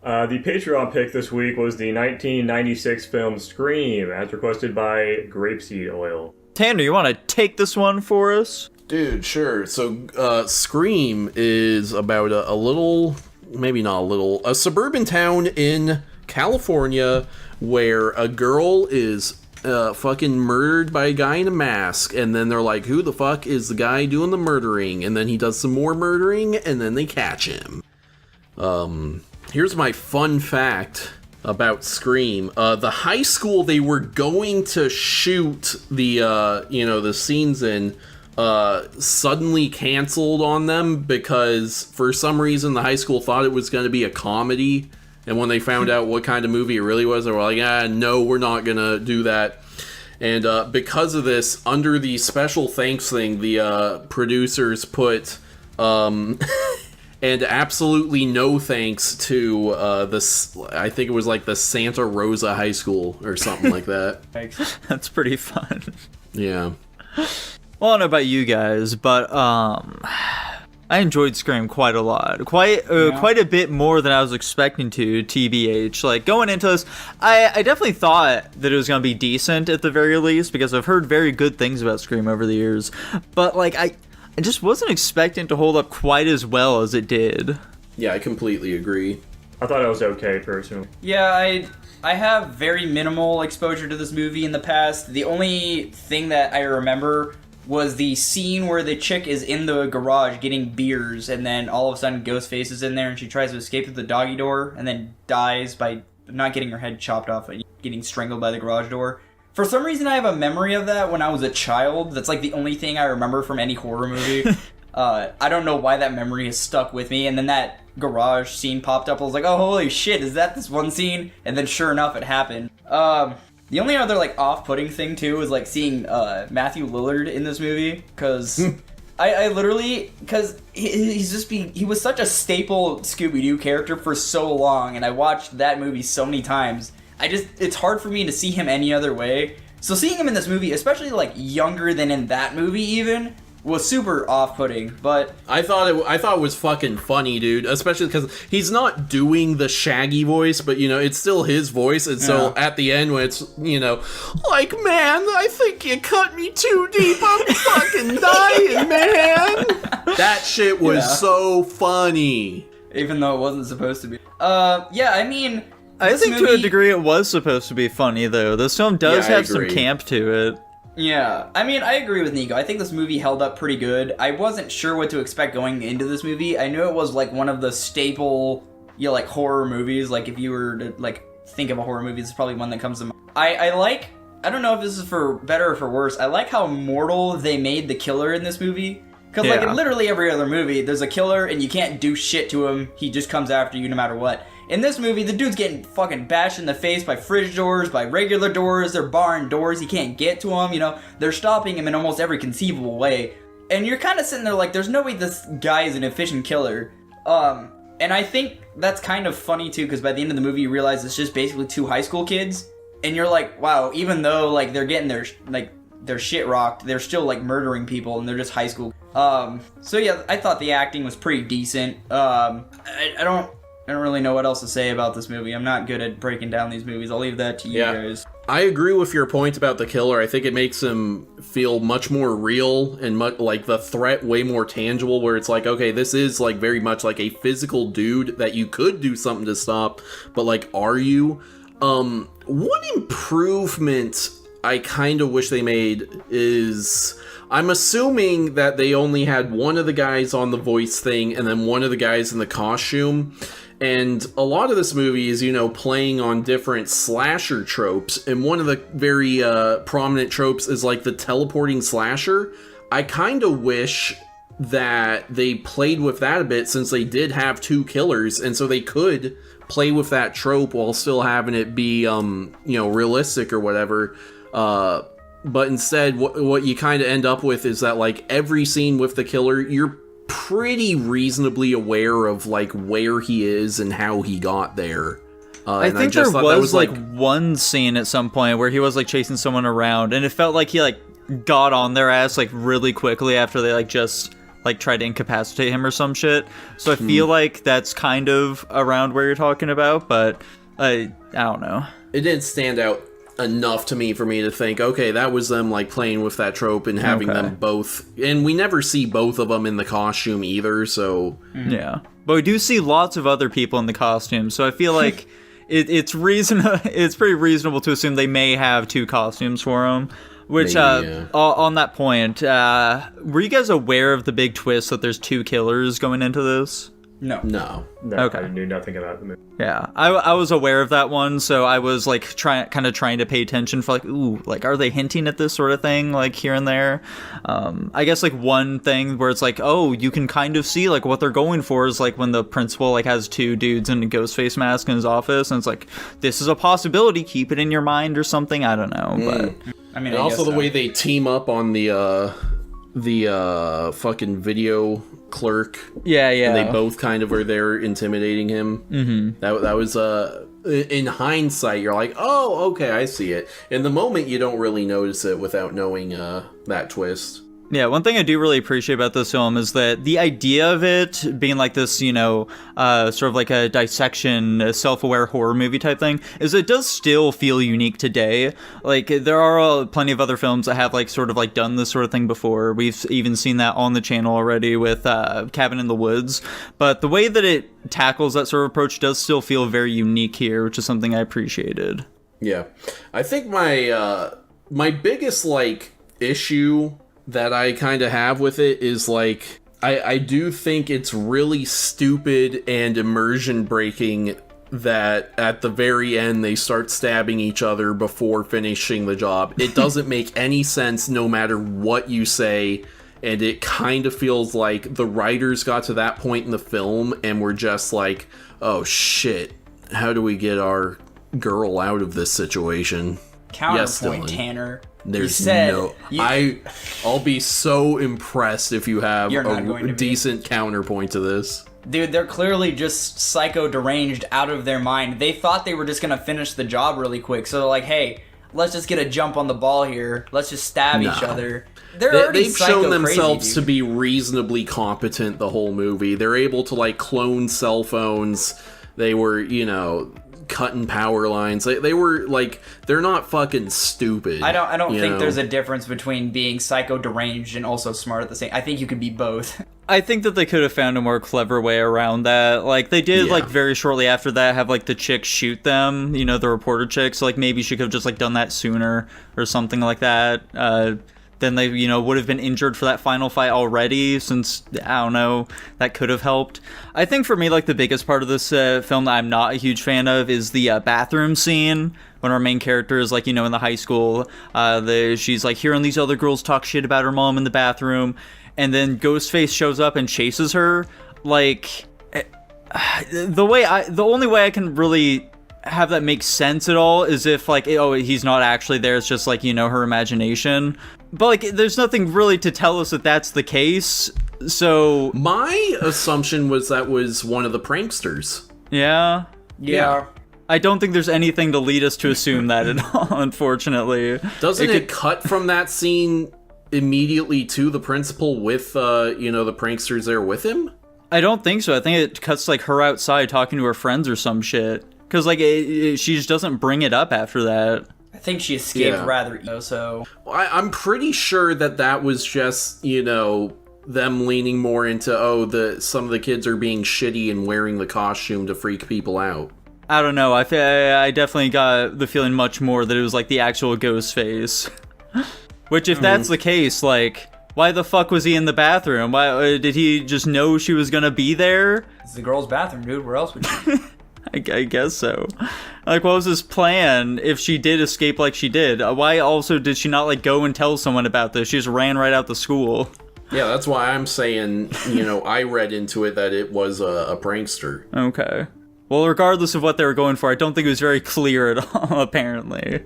The Patreon pick this week was the 1996 film Scream, as requested by Grapeseed Oil. Tanner, you want to take this one for us? Dude, sure. So, Scream is about a little, maybe not a little, a suburban town in California where a girl is fucking murdered by a guy in a mask, and then they're like, who the fuck is the guy doing the murdering? And then he does some more murdering, and then they catch him. Here's my fun fact about Scream. The high school they were going to shoot the scenes in suddenly canceled on them because for some reason the high school thought it was going to be a comedy, and when they found out what kind of movie it really was, they were like, no, we're not going to do that. And because of this, under the special thanks thing, the producers put and absolutely no thanks to this. I think it was like the Santa Rosa High School or something like that. That's pretty fun. Yeah. Well, I don't know about you guys, but I enjoyed Scream quite a lot. Quite a bit more than I was expecting to, TBH. Like, going into this, I definitely thought that it was going to be decent at the very least, because I've heard very good things about Scream over the years. But, like, I just wasn't expecting to hold up quite as well as it did. Yeah, I completely agree. I thought it was okay, personally. Yeah, I have very minimal exposure to this movie in the past. The only thing that I remember was the scene where the chick is in the garage getting beers, and then all of a sudden Ghostface is in there, and she tries to escape through the doggy door, and then dies by not getting her head chopped off, but getting strangled by the garage door. For some reason, I have a memory of that when I was a child. That's like the only thing I remember from any horror movie. I don't know why that memory has stuck with me, and then that garage scene popped up. I was like, oh, holy shit, is that this one scene? And then sure enough, it happened. The only other, like, off-putting thing, too, is, like, seeing Matthew Lillard in this movie, because I literally, because he was such a staple Scooby-Doo character for so long, and I watched that movie so many times, it's hard for me to see him any other way. So seeing him in this movie, especially, like, younger than in that movie even, was super off-putting, but I thought it was fucking funny, dude, especially because he's not doing the Shaggy voice, but it's still his voice, and so at the end when it's like, man, I think you cut me too deep, I'm fucking dying, man. That shit was so funny, even though it wasn't supposed to be. I mean, I think to a degree it was supposed to be funny, though. This film does have some camp to it. Yeah, I mean, I agree with Nico. I think this movie held up pretty good. I wasn't sure what to expect going into this movie. I knew it was, like, one of the staple, like, horror movies. Like, if you were to, like, think of a horror movie, this is probably one that comes to mind. I don't know if this is for better or for worse, I like how mortal they made the killer in this movie. Because, like, in literally every other movie, there's a killer and you can't do shit to him. He just comes after you no matter what. In this movie, the dude's getting fucking bashed in the face by fridge doors, by regular doors, they're barring doors, he can't get to them, they're stopping him in almost every conceivable way. And you're kind of sitting there like, there's no way this guy is an efficient killer. And I think that's kind of funny too, because by the end of the movie you realize it's just basically two high school kids. And you're like, wow, even though like they're getting their shit rocked, they're still like murdering people and they're just high school. So yeah, I thought the acting was pretty decent. I don't really know what else to say about this movie. I'm not good at breaking down these movies. I'll leave that to you guys. I agree with your point about the killer. I think it makes him feel much more real and like the threat way more tangible, where it's like, okay, this is like very much like a physical dude that you could do something to stop, but like, are you? One improvement I kind of wish they made is, I'm assuming that they only had one of the guys on the voice thing and then one of the guys in the costume. And a lot of this movie is, playing on different slasher tropes. And one of the very prominent tropes is like the teleporting slasher. I kind of wish that they played with that a bit, since they did have two killers. And so they could play with that trope while still having it be, realistic or whatever. But instead, what you kind of end up with is that, like, every scene with the killer, you're pretty reasonably aware of, like, where he is and how he got there. I think there was like one scene at some point where he was, like, chasing someone around, and it felt like he, like, got on their ass, like, really quickly after they, like, just like try to incapacitate him or some shit. So I feel like that's kind of around where you're talking about, but I don't know. It didn't stand out enough to me for me to think, okay, that was them like playing with that trope and having them both, and we never see both of them in the costume either, so yeah, but we do see lots of other people in the costume, so I feel like it's pretty reasonable to assume they may have 2 costumes for them. Which Maybe, on that point, were you guys aware of the big twist that there's 2 killers going into this? No. no. No, I knew nothing about the movie. Yeah, I was aware of that one, so I was like trying to pay attention for like, ooh, like are they hinting at this sort of thing like here and there? I guess like one thing where it's like, oh, you can kind of see like what they're going for is like when the principal like has 2 dudes in a ghost face mask in his office, and it's like this is a possibility, keep it in your mind or something. I don't know, but I mean, And also the way they team up on the fucking video clerk. yeah. And they both kind of were there intimidating him. Mm-hmm. That was in hindsight, you're like, oh, okay, I see it. In the moment, you don't really notice it without knowing that twist. Yeah, one thing I do really appreciate about this film is that the idea of it being like this, you know, sort of like a dissection, a self-aware horror movie type thing, is it does still feel unique today. Like, there are plenty of other films that have, like, sort of, like, done this sort of thing before. We've even seen that on the channel already with Cabin in the Woods. But the way that it tackles that sort of approach does still feel very unique here, which is something I appreciated. Yeah. I think my biggest, like, issue that I kind of have with it is like I do think it's really stupid and immersion breaking that at the very end they start stabbing each other before finishing the job. It doesn't make any sense no matter what you say, and it kind of feels like the writers got to that point in the film and were just like, oh shit, how do we get our girl out of this situation? Counterpoint, Dylan. Tanner. There's I'll I'll be so impressed if you have a decent counterpoint to this. Dude, they're clearly just psycho deranged out of their mind. They thought they were just gonna finish the job really quick, so they're like, hey, let's just get a jump on the ball here. Let's just stab each other. They've shown themselves to be reasonably competent the whole movie. They're able to like clone cell phones. They were, you know, cutting power lines. They were like, they're not fucking stupid. I don't think there's a difference between being psycho deranged and also smart at the same. I think you could be both. I think that they could have found a more clever way around that. Like, they did, like, very shortly after that have, like, the chick shoot them, you know, the reporter chick. So, like, maybe she could have just, like, done that sooner or something like that. Then they, you know, would have been injured for that final fight already, since, I don't know, that could have helped. I think for me, like, the biggest part of this film that I'm not a huge fan of is the bathroom scene, when our main character is, like, you know, in the high school. She's, like, hearing these other girls talk shit about her mom in the bathroom, and then Ghostface shows up and chases her. Like, the only way I can really have that make sense at all is if, like, oh, he's not actually there, it's just, like, you know, her imagination. But, like, there's nothing really to tell us that that's the case, so... My assumption was that was one of the pranksters. Yeah? Yeah. I don't think there's anything to lead us to assume that at all, unfortunately. Doesn't it cut from that scene immediately to the principal with, you know, the pranksters there with him? I don't think so. I think it cuts, like, her outside talking to her friends or some shit. Because, like, she just doesn't bring it up after that. I think she escaped rather, so... I'm pretty sure that was just, you know, them leaning more into, some of the kids are being shitty and wearing the costume to freak people out. I don't know. I definitely got the feeling much more that it was, like, the actual Ghostface. Which, if that's the case, like, why the fuck was he in the bathroom? Why did he just know she was gonna be there? It's the girl's bathroom, dude. Where else would you... I guess so. Like, what was his plan if she did escape like she did? Why also did she not, like, go and tell someone about this? She just ran right out the school. Yeah, that's why I'm saying, you know, I read into it that it was a prankster. Okay. Well, regardless of what they were going for, I don't think it was very clear at all, apparently.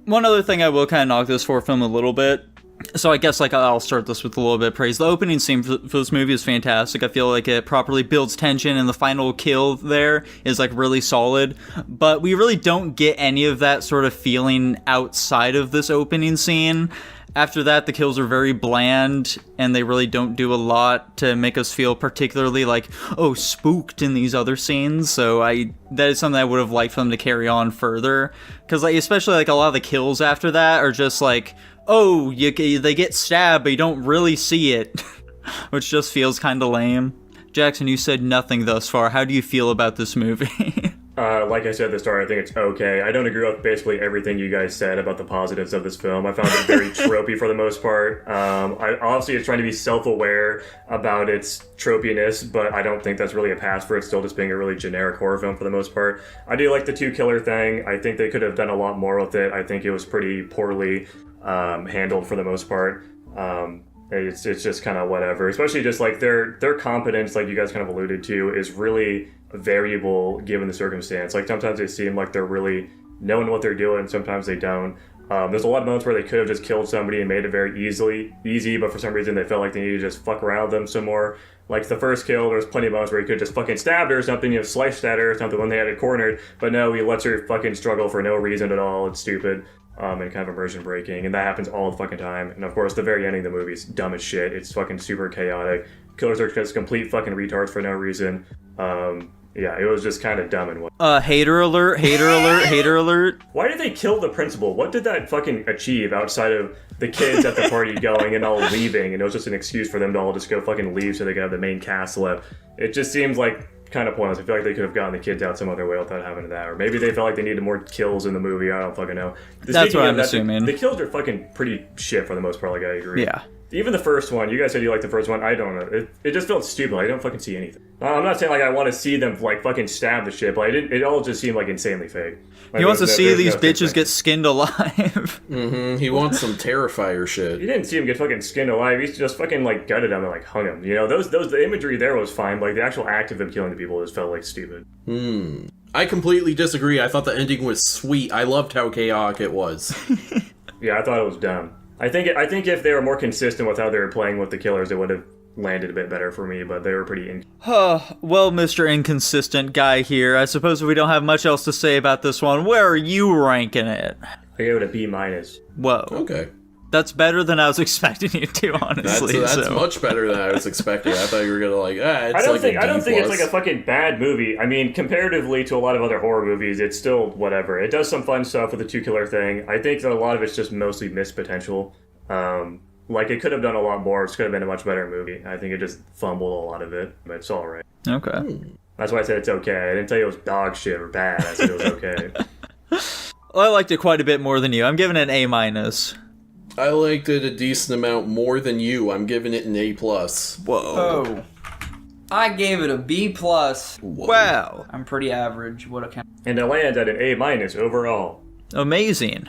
One other thing I will kind of knock this for film a little bit. So I guess, like, I'll start this with a little bit of praise. The opening scene for this movie is fantastic. I feel like it properly builds tension, and the final kill there is, like, really solid. But we really don't get any of that sort of feeling outside of this opening scene. After that, the kills are very bland, and they really don't do a lot to make us feel particularly like, oh, spooked in these other scenes. So that is something I would have liked for them to carry on further. Because like, especially like a lot of the kills after that are just like, oh, they get stabbed, but you don't really see it, which just feels kind of lame. Jackson, you said nothing thus far. How do you feel about this movie? Like I said at the start, I think it's okay. I don't agree with basically everything you guys said about the positives of this film. I found it very tropey for the most part. Obviously, it's trying to be self-aware about its tropiness, but I don't think that's really a pass for it still just being a really generic horror film for the most part. I do like the two killer thing. I think they could have done a lot more with it. I think it was pretty poorly handled for the most part. It's just kind of whatever. Especially just like their competence, like you guys kind of alluded to, is really variable given the circumstance. Like sometimes they seem like they're really knowing what they're doing, sometimes they don't. There's a lot of moments where they could have just killed somebody and made it very easy, but for some reason they felt like they needed to just fuck around with them some more. Like the first kill, there's plenty of moments where he could just fucking stabbed her or something, sliced at her or something when they had it cornered, but no, he lets her fucking struggle for no reason at all. It's stupid. And kind of immersion breaking, and that happens all the fucking time. And of course, the very ending of the movie is dumb as shit. It's fucking super chaotic. Killers are just complete fucking retards for no reason. Yeah, it was just kind of dumb and what. Hater alert, hater alert, hater alert. Why did they kill the principal? What did that fucking achieve outside of the kids at the party going and all leaving, and it was just an excuse for them to all just go fucking leave so they could have the main cast left? It just seems like kind of pointless. I feel like they could have gotten the kids out some other way without having that, or maybe they felt like they needed more kills in the movie. I don't fucking know. That's what I'm assuming. The kills are fucking pretty shit for the most part. Like I agree. Yeah. Even the first one, you guys said you liked the first one. I don't know. It just felt stupid. I don't fucking see anything. I'm not saying like I want to see them like fucking stab the shit, but it all just seemed like insanely fake. Like, he wants to see these bitches get skinned alive. He wants some Terrifier shit. You didn't see him get fucking skinned alive. He just fucking like gutted him and like hung him. You know, the imagery there was fine, but like the actual act of him killing the people just felt like stupid. I completely disagree. I thought the ending was sweet. I loved how chaotic it was. Yeah, I thought it was dumb. I think if they were more consistent with how they were playing with the killers, it would have landed a bit better for me, but they were pretty Well, Mr. Inconsistent Guy here, I suppose we don't have much else to say about this one. Where are you ranking it? I gave it a B-. Whoa. Okay. That's better than I was expecting you to, honestly. That's much better than I was expecting. I thought you were gonna like, it's I don't like think it's like a fucking bad movie. I mean, comparatively to a lot of other horror movies, it's still whatever. It does some fun stuff with the two killer thing. I think that a lot of it's just mostly missed potential. Like it could have done a lot more. It could have been a much better movie. I think it just fumbled a lot of it, but it's all right. Okay. That's why I said it's okay. I didn't tell you it was dog shit or bad. I said it was okay. Well, I liked it quite a bit more than you. I'm giving it an A-. I liked it a decent amount more than you. I'm giving it an A+. Whoa. Oh. I gave it a B+. Wow. I'm pretty average. What a count. And it lands at an A- overall. Amazing.